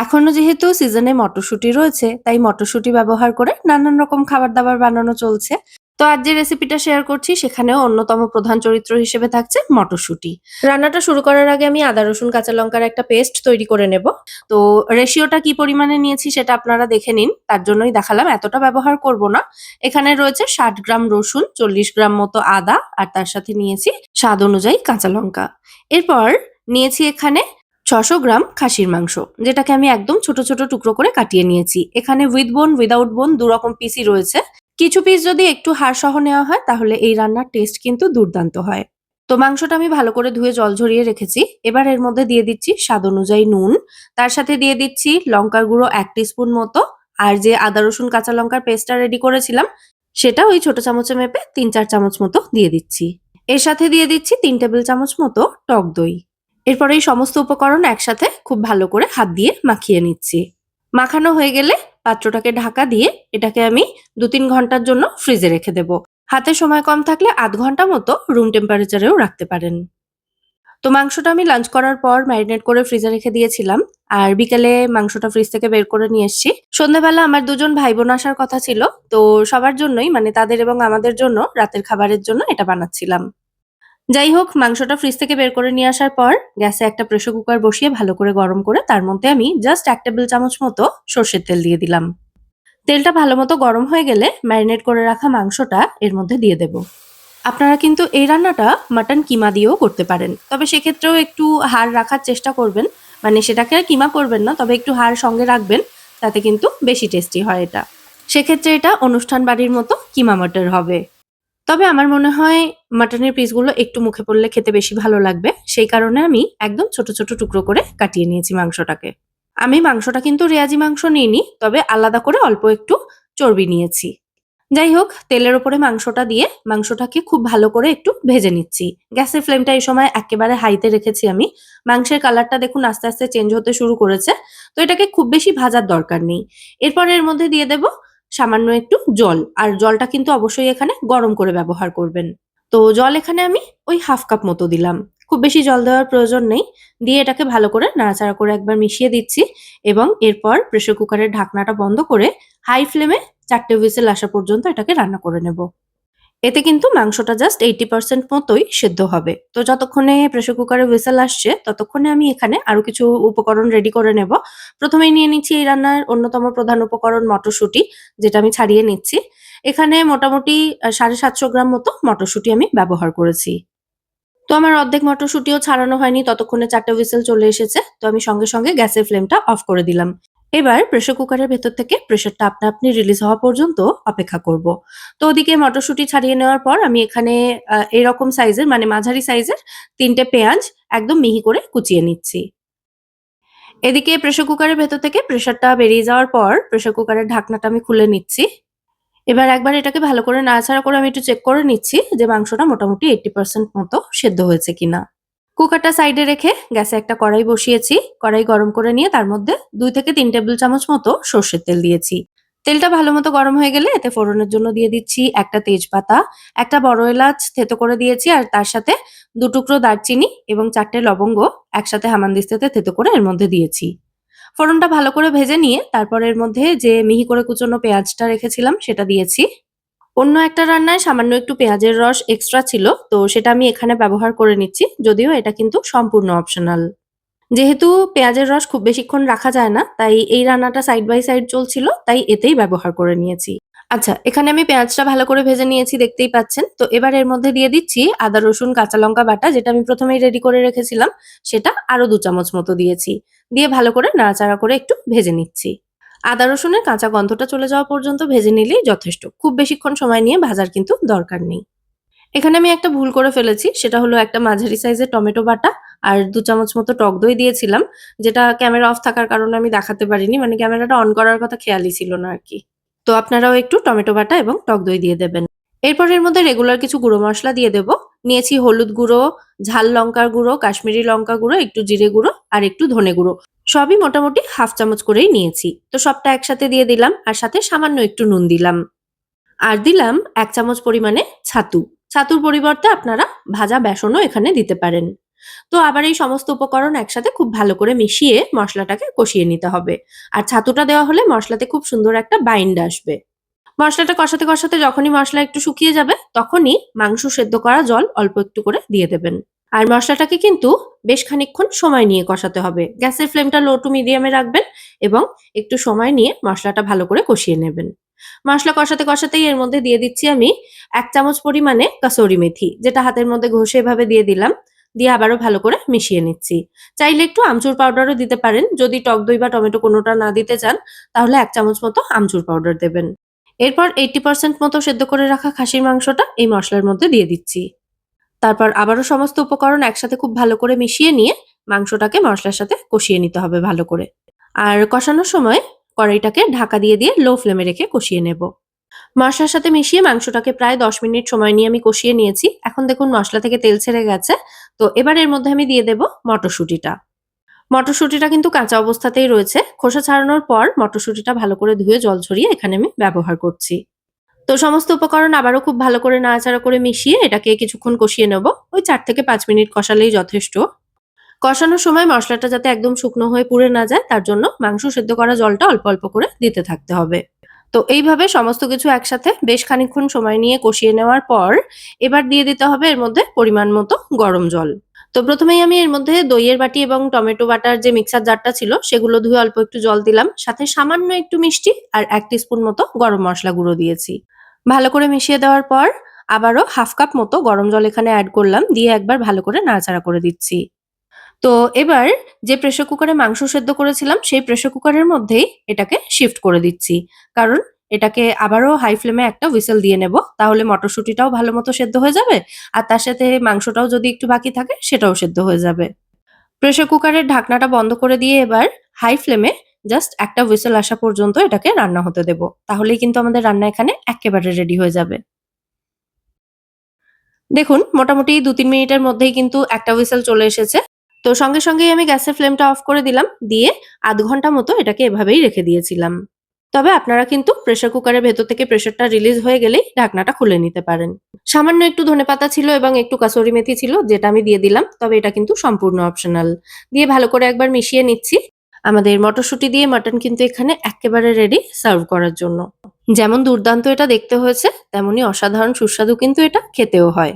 এখনো যেহেতু সিজনে মটরশুঁটি রয়েছে, তাই মটরশুঁটি ব্যবহার করে নানান রকম খাবার-দাবার বানানো চলছে। তো আজ যে রেসিপিটা শেয়ার করছি সেখানেও অন্যতম প্রধান চরিত্র হিসেবে থাকছে মটরশুঁটি। রান্নাটা শুরু করার আগে আমি আদা, রসুন, কাঁচা লঙ্কার একটা পেস্ট তৈরি করে নেব। তো রেশিওটা কি পরিমাণে নিয়েছি সেটা আপনারা দেখে নিন। তার জন্যই দেখালাম, এতটা ব্যবহার করব না। এখানে রয়েছে ৬০ গ্রাম রসুন, ৪০ গ্রাম মতো আদা আর তার সাথে নিয়েছি স্বাদ অনুযায়ী কাঁচা লঙ্কা। এরপর নিয়েছি এখানে ৬০০ গ্রাম খাসির মাংস, যেটাকে আমি একদম ছোট ছোট টুকরো করে কাটিয়ে নিয়েছি। এখানে উইথ বোন, উইদাউট বোন দুরকম পিসই রয়েছে। কিছু পিস যদি একটু হাড় সহ নেওয়া হয় তাহলে এই রান্নার টেস্ট কিন্তু দুর্দান্ত হয়। তো মাংসটা আমি ভালো করে ধুয়ে জল ঝরিয়ে রেখেছি। এবার এর মধ্যে দিয়ে দিচ্ছি স্বাদ অনুযায়ী নুন, তার সাথে দিয়ে দিচ্ছি লঙ্কার গুঁড়ো ১ টিস্পুন মতো, আর যে আদা রসুন কাঁচা লঙ্কার পেস্টটা রেডি করেছিলাম সেটা ওই ছোট চামচে মেপে ৩-৪ চামচ মতো দিয়ে দিচ্ছি। এর সাথে দিয়ে দিচ্ছি ৩ টেবিল চামচ মতো টক দই। এরপর এই সমস্ত উপকরণ একসাথে খুব ভালো করে হাত দিয়ে মাখিয়ে নিচ্ছি। মাখানো হয়ে গেলে পাত্রটাকে ঢাকা দিয়ে এটাকে আমি ২-৩ ঘন্টার জন্য ফ্রিজে রেখে দেব। হাতে সময় কম থাকলে আধ ঘন্টা মতো রুম টেম্পারেচারেও রাখতে পারেন। তো মাংসটা আমি লাঞ্চ করার পর ম্যারিনেট করে ফ্রিজে রেখে দিয়েছিলাম। আর বিকেলে মাংসটা ফ্রিজ থেকে বের করে নিয়ে এসেছি। সন্ধ্যাবেলা আমার ২ জন ভাই-বোন আসার কথা ছিল। তো সবার জন্যই, মানে তাদের এবং আমাদের জন্য রাতের খাবারের জন্য এটা বানাচ্ছিলাম। যাই হোক, মাংসটা ফ্রিজ থেকে বের করে নিয়ে আসার পর গ্যাসে একটা প্রেসার কুকার বসিয়ে ভালো করে গরম করে তার মধ্যে আমি জাস্ট ১ টেবিল চামচ মতো সর্ষের তেল দিয়ে দিলাম। তেলটা ভালো মতো গরম হয়ে গেলে ম্যারিনেট করে রাখা মাংসটা এর মধ্যে দিয়ে দেব। আপনারা কিন্তু এই রান্নাটা মাটন কিমা দিয়েও করতে পারেন। তবে সেক্ষেত্রেও একটু হাড় রাখার চেষ্টা করবেন। মানে সেটাকে আর কিমা করবেন না, তবে একটু হাড় সঙ্গে রাখবেন। তাতে কিন্তু বেশি টেস্টি হয় এটা। সেক্ষেত্রে এটা অনুষ্ঠান বাড়ির মতো কিমা মাটন হবে। তবে আমার মনে হয় মাটনের পিসগুলো একটু মুখে পড়লে খেতে বেশি ভালো লাগবে। সেই কারণে আমি একদম ছোট ছোট টুকরো করে কাটিয়ে নিয়েছি মাংসটাকে। আমি মাংসটা কিন্তু রেয়াজি মাংস নিইনি, তবে আলাদা করে অল্প একটু চর্বি নিয়েছি। যাই হোক, তেলের ওপরে মাংসটা দিয়ে মাংসটাকে খুব ভালো করে একটু ভেজে নিচ্ছি। গ্যাসের ফ্লেমটা এই সময় একেবারে হাইতে রেখেছি আমি। মাংসের কালারটা দেখুন আস্তে আস্তে চেঞ্জ হতে শুরু করেছে। তো এটাকে খুব বেশি ভাজার দরকার নেই। এরপর এর মধ্যে দিয়ে দেব সামান্য একটু জল। আর জলটা কিন্তু অবশ্যই এখানে গরম করে ব্যবহার করবেন। তো জল এখানে আমি ওই ১/২ কাপ মতো দিলাম। খুব বেশি জল দেওয়ার প্রয়োজন নেই। দিয়ে এটাকে ভালো করে নাড়াচাড়া করে একবার মিশিয়ে দিচ্ছি এবং এরপর প্রেসার কুকারের ঢাকনাটা বন্ধ করে হাই ফ্লেমে ৪ টে হুইসেল আসা পর্যন্ত এটাকে রান্না করে নেব। এতে কিন্তু মাংসটা জাস্ট 80% মতোই সেদ্ধ হবে। তো যতক্ষণে প্রেসার কুকারে হুইসেল আসছে ততক্ষণে আমি এখানে আরো কিছু উপকরণ রেডি করে নেব। প্রথমেই নিয়ে নিচ্ছি এই রান্নার অন্যতম প্রধান উপকরণ মটরশুঁটি, যেটা আমি ছাড়িয়ে নিচ্ছি। এখানে মোটামুটি ৭৫০ গ্রাম মতো মটরশুঁটি আমি ব্যবহার করেছি। তো আমার অর্ধেক মটরশুঁটিও ছাড়ানো হয়নি, ততক্ষণে ৪ টে হুইসেল চলে এসেছে। তো আমি সঙ্গে সঙ্গে গ্যাসের ফ্লেমটা অফ করে দিলাম। এবার প্রেসার কুকারের ভেতর থেকে প্রেসারটা আপনা আপনি রিলিজ হওয়া পর্যন্ত অপেক্ষা করব। তো ওদিকে মটরশুঁটি ছাড়িয়ে নেওয়ার পর আমি এখানে এরকম সাইজের, মানে মাঝারি সাইজের ৩ টে পেঁয়াজ একদম মিহি করে কুচিয়ে নিচ্ছি। এদিকে প্রেসার কুকারের ভেতর থেকে প্রেসারটা বেরিয়ে যাওয়ার পর প্রেসার কুকারের ঢাকনাটা আমি খুলে নিচ্ছি। এবার একবার এটাকে ভালো করে নাড়াচাড়া করে আমি একটু চেক করে নিচ্ছি যে মাংসটা মোটামুটি 80% মতো সেদ্ধ হয়েছে কিনা। কুকারটা সাইডে রেখে গ্যাসে একটা কড়াই বসিয়েছি। কড়াই গরম করে নিয়ে তার মধ্যে ২ থেকে ৩ টেবিল চামচ মতো সর্ষের তেল দিয়েছি। তেলটা ভালো মতো গরম হয়ে গেলে এতে ফোড়নের জন্য দিয়ে দিচ্ছি একটা তেজপাতা, একটা বড় এলাচ থেতো করে দিয়েছি আর তার সাথে ২ টুকরো দারচিনি এবং ৪ টে লবঙ্গ একসাথে হামানদিস্তাতে থেতো করে এর মধ্যে দিয়েছি। ফোড়নটা ভালো করে ভেজে নিয়ে তারপর এর মধ্যে যে মিহি করে কুচোনো পেঁয়াজটা রেখেছিলাম সেটা দিয়েছি। অন্য একটা রান্নায় সামান্য একটু পেঁয়াজের রস এক্সট্রা ছিল, তো সেটা আমি এখানে ব্যবহার করে নিচ্ছি। যদিও এটা কিন্তু সম্পূর্ণ অপশনাল। যেহেতু পেঁয়াজের রস খুব বেশিক্ষণ রাখা যায় না, তাই এই রান্নাটা সাইড বাই সাইড চলছিল, তাই এতেই ব্যবহার করে নিয়েছি। আচ্ছা, এখানে আমি পেঁয়াজটা ভালো করে ভেজে নিয়েছি দেখতেই পাচ্ছেন। তো এবার এর মধ্যে দিয়ে দিচ্ছি আদা, রসুন, কাঁচা লঙ্কা বাটা, যেটা আমি প্রথমেই রেডি করে রেখেছিলাম। সেটা আরো ২ চামচ মতো দিয়েছি। দিয়ে ভালো করে নাড়াচাড়া করে একটু ভেজে নিচ্ছি। আদা রসুনের কাঁচা গন্ধটা চলে যাওয়া পর্যন্ত ভেজে নিলেই যথেষ্ট। খুব বেশিক্ষণ সময় নিয়ে ভাজার কিন্তু দরকার নেই। এখানে আমি একটা ভুল করে ফেলেছি। সেটা হলো একটা মাঝারি সাইজের টমেটো বাটা আর ২ চামচ মতো টক দই দিয়েছিলাম। যেটা ক্যামেরা অফ থাকার কারণে আমি দেখাতে পারিনি। মানে ক্যামেরাটা অন করার কথা খেয়ালই ছিল না আরকি। তো আপনারাও একটু টমেটো বাটা এবং টক দই দিয়ে দেবেন। এরপর এর মধ্যে রেগুলার কিছু গুঁড়ো মসলা দিয়ে দেব। নিয়েছি হলুদ গুঁড়ো, ঝাল লঙ্কার গুঁড়ো, কাশ্মীরি লঙ্কা গুঁড়ো, একটু জিরে গুঁড়ো আর একটু ধনে গুঁড়ো। সবই মোটামুটি ১/২ চামচ করেই নিয়েছি। তো সবটা একসাথে দিয়ে দিলাম আর সাথে সামান্য একটু নুন দিলাম। আর দিলাম ১ চামচ পরিমাণে ছাতু। ছাতুর পরিবর্তে আপনারা ভাজা বেসনও এখানে দিতে পারেন। তো আবার এই সমস্ত উপকরণ একসাথে খুব ভালো করে মিশিয়ে মসলাটাকে কষিয়ে নিতে হবে। আর ছাতুটা দেওয়া হলে মসলাতে খুব সুন্দর একটা বাইন্ড আসবে। মসলাটা কষাতে কষাতে যখনই মসলা একটু শুকিয়ে যাবে তখনই মাংস সেদ্ধ করা জল অল্প একটু করে দিয়ে দেবেন। আর মসলাটাকে কিন্তু বেশ খানিকক্ষণ সময় নিয়ে কষাতে হবে। গ্যাসের ফ্লেমটা লো টু মিডিয়ামে রাখবেন এবং একটু সময় নিয়ে মসলাটা ভালো করে কষিয়ে নেবেন। মসলা কষাতে কষাতেই এর মধ্যে দিয়ে দিচ্ছি আমি ১ চামচ পরিমাণে কাসুরি মেথি, যেটা হাতের মধ্যে ঘষে এভাবে দিয়ে দিলাম। দিয়ে আবারও ভালো করে মিশিয়ে নিচ্ছি। চাইলে একটু আমচুর পাউডারও দিতে পারেন। যদি টক দই বা টমেটো কোনোটা না দিতে চান তাহলে ১ চামচ মতো আমচুর পাউডার দেবেন। এরপর 80% মতো সেদ্ধ করে রাখা খাসির মাংসটা এই মসলার মধ্যে দিয়ে দিচ্ছি। তারপর আবারও সমস্ত উপকরণ একসাথে খুব ভালো করে মিশিয়ে নিয়ে মাংসটাকে মসলার সাথে কষিয়ে নিতে হবে ভালো করে। আর কষানোর সময় কড়াইটাকে ঢাকা দিয়ে দিয়ে লো ফ্লেমে রেখে কষিয়ে নেব। মসলার সাথে মিশিয়ে মাংসটাকে প্রায় ১০ মিনিট সময় নিয়ে আমি কষিয়ে নিয়েছি। এখন দেখুন মসলা থেকে তেল ছেড়ে গেছে। তো এবার এর মধ্যে আমি দিয়ে দেব মটরশুঁটিটা। মটরশুঁটিটা কিন্তু কাঁচা অবস্থাতেই রয়েছে। খোসা ছাড়ানোর পর মটরশুঁটিটা ভালো করে ধুয়ে জল ঝরিয়ে এখানে আমি ব্যবহার করছি। তো সমস্ত উপকরণ আবারও খুব ভালো করে নাড়াচাড়া করে মিশিয়ে এটাকে কিছুক্ষণ কষিয়ে নেব। ওই ৪ থেকে ৫ মিনিট কষালেই যথেষ্ট। কষানোর সময় মসলাটা যাতে একদম শুকনো হয়ে পুড়ে না যায় তার জন্য মাংস সেদ্ধ করা জলটা অল্প অল্প করে দিতে থাকতে হবে। তো এইভাবে সমস্ত কিছু একসাথে বেশ খানিকক্ষণ সময় নিয়ে কষিয়ে নেওয়ার পর এবার দিয়ে দিতে হবে এর মধ্যে পরিমাণ মতো গরম জল। তো প্রথমেই আমি এর মধ্যে দইয়ের বাটি এবং টমেটো বাটার যে মিক্সার জারটা ছিল সেগুলো ধুয়ে অল্প একটু জল দিলাম। সাথে সামান্য একটু মিষ্টি আর ১ টিস্পুন মতো গরম মসলা গুঁড়ো দিয়েছি। ভালো করে মিশিয়ে দেওয়ার পর আবারও ১/২ কাপ মতো গরম জল এখানে এড করলাম। দিয়ে একবার ভালো করে নাড়াচাড়া করে দিচ্ছি। তো এবার যে প্রেসার কুকারে মাংস সেদ্ধ করেছিলাম সেই প্রেসার কুকারের মধ্যেই এটাকে শিফট করে দিচ্ছি। কারণ এটাকে আবারও হাই ফ্লেমে একটা হুইসেল দিয়ে নেব। তাহলে মটরশুঁটিটাও ভালো মতো সেদ্ধ হয়ে যাবে। আর তার সাথে মাংসটাও যদি একটু বাকি থাকে সেটাও সেদ্ধ হয়ে যাবে। প্রেসার কুকারের ঢাকনাটা বন্ধ করে দিয়ে এবার হাই ফ্লেমে জাস্ট একটা হুইসেল আসা পর্যন্ত এটাকে রান্না হতে দেব। তাহলেই কিন্তু আমাদের রান্না এখানে এক্কেবারে রেডি হয়ে যাবে। দেখুন মোটামুটি ২-৩ মিনিটের মধ্যেই কিন্তু একটা হুইসেল চলে এসেছে। তো সঙ্গে সঙ্গেই আমি গ্যাসের ফ্লেমটা অফ করে দিলাম। দিয়ে ০.৫ ঘন্টা মতো এটাকে এভাবেই রেখে দিয়েছিলাম। তবে আপনারা কিন্তু প্রেসার কুকারের ভেতর থেকে প্রেসারটা রিলিজ হয়ে গেলেই ঢাকনাটা খুলে নিতে পারেন। সামান্য একটু ধনেপাতা ছিল এবং একটু কাসুরি মেথি ছিল যেটা আমি দিয়ে দিলাম। তবে এটা কিন্তু সম্পূর্ণ অপশনাল। দিয়ে ভালো করে একবার মিশিয়ে নিচ্ছি। আমাদের মটরশুঁটি দিয়ে মাটন কিন্তু এখানে এক্কেবারে রেডি সার্ভ করার জন্য। যেমন দুর্দান্ত এটা দেখতে হয়েছে তেমনি অসাধারণ সুস্বাদু কিন্তু এটা খেতেও হয়।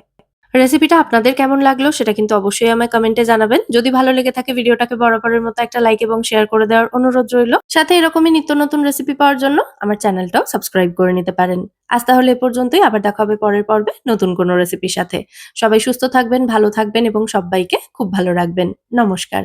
রেসিপিটা আপনাদের কেমন লাগলো সেটা কিন্তু অবশ্যই আমায় কমেন্টে জানাবেন। যদি ভালো লেগে থাকে ভিডিওটাকে বরাবরের মতো একটা লাইক এবং শেয়ার করে দেওয়ার অনুরোধ রইল। সাথে এরকমই নিত্য নতুন রেসিপি পাওয়ার জন্য আমার চ্যানেলটাও সাবস্ক্রাইব করে নিতে পারেন। আজ তাহলে এ পর্যন্তই, আবার দেখা হবে পরের পর্বে নতুন কোনো রেসিপির সাথে। সবাই সুস্থ থাকবেন, ভালো থাকবেন এবং সব্বাইকে খুব ভালো রাখবেন। নমস্কার।